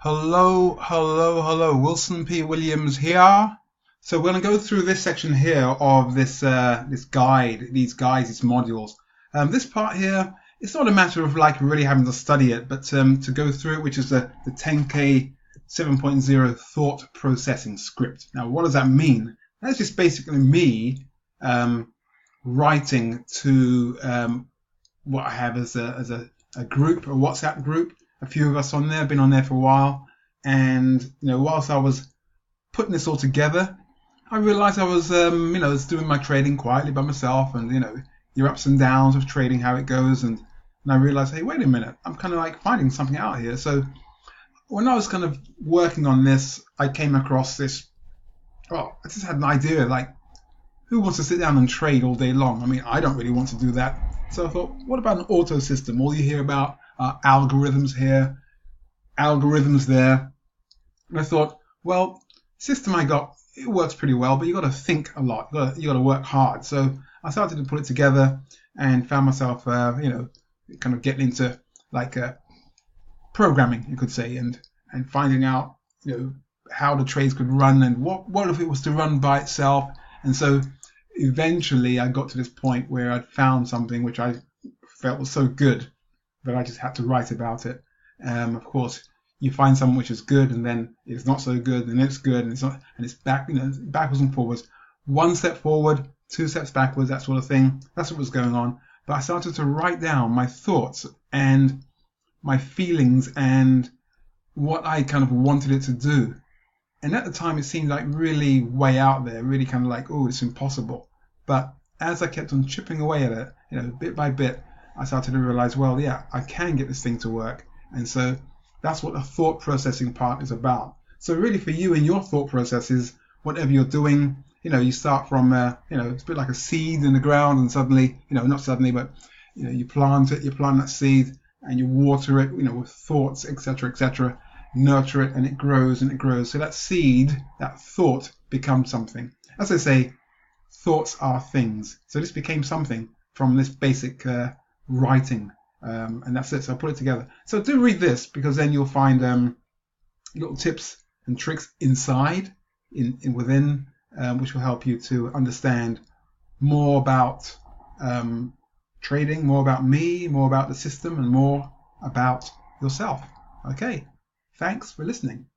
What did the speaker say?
Hello, hello, hello. Wilson P. Williams here. So we're going to go through this section here of this guide, these modules. This part here, it's not a matter of like really having to study it, but to go through it, which is the 10K 7.0 thought processing script. Now, what does that mean? That's just basically me writing to what I have as a group, a WhatsApp group. A few of us on there, been on there for a while, and whilst I was putting this all together, I realized I was was doing my trading quietly by myself, and your ups and downs of trading, how it goes, and I realized, hey, wait a minute, I'm kind of like finding something out here. So when I was kind of working on this, I came across this. Well, I just had an idea, like, who wants to sit down and trade all day long? I mean, I don't really want to do that. So I thought, what about an auto system? All you hear about are algorithms here, algorithms there. And I thought, well, system I got, it works pretty well, but you got to think a lot. You got to work hard. So I started to put it together and found myself, kind of getting into like programming, you could say, and finding out, how the trades could run and what if it was to run by itself. And so eventually I got to this point where I'd found something which I felt was so good that I just had to write about it. Of course, you find something which is good, and then it's not so good, and it's good, and it's not, and it's backwards and forwards. One step forward, two steps backwards, that sort of thing. That's what was going on. But I started to write down my thoughts and my feelings and what I kind of wanted it to do. And at the time, it seemed like really way out there, really kind of like, oh, it's impossible. But as I kept on chipping away at it, bit by bit, I started to realize, well, yeah, I can get this thing to work. And so that's what the thought processing part is about. So really for you and your thought processes, whatever you're doing, you start from, it's a bit like a seed in the ground, and suddenly, not suddenly, but, you plant that seed and you water it, with thoughts, etc., nurture it, and it grows and it grows. So that seed, that thought becomes something. As I say, thoughts are things. So this became something from this basic writing, and that's it. So I put it together. So do read this, because then you'll find little tips and tricks inside, within, which will help you to understand more about trading, more about me, more about the system, and more about yourself. Okay, thanks for listening.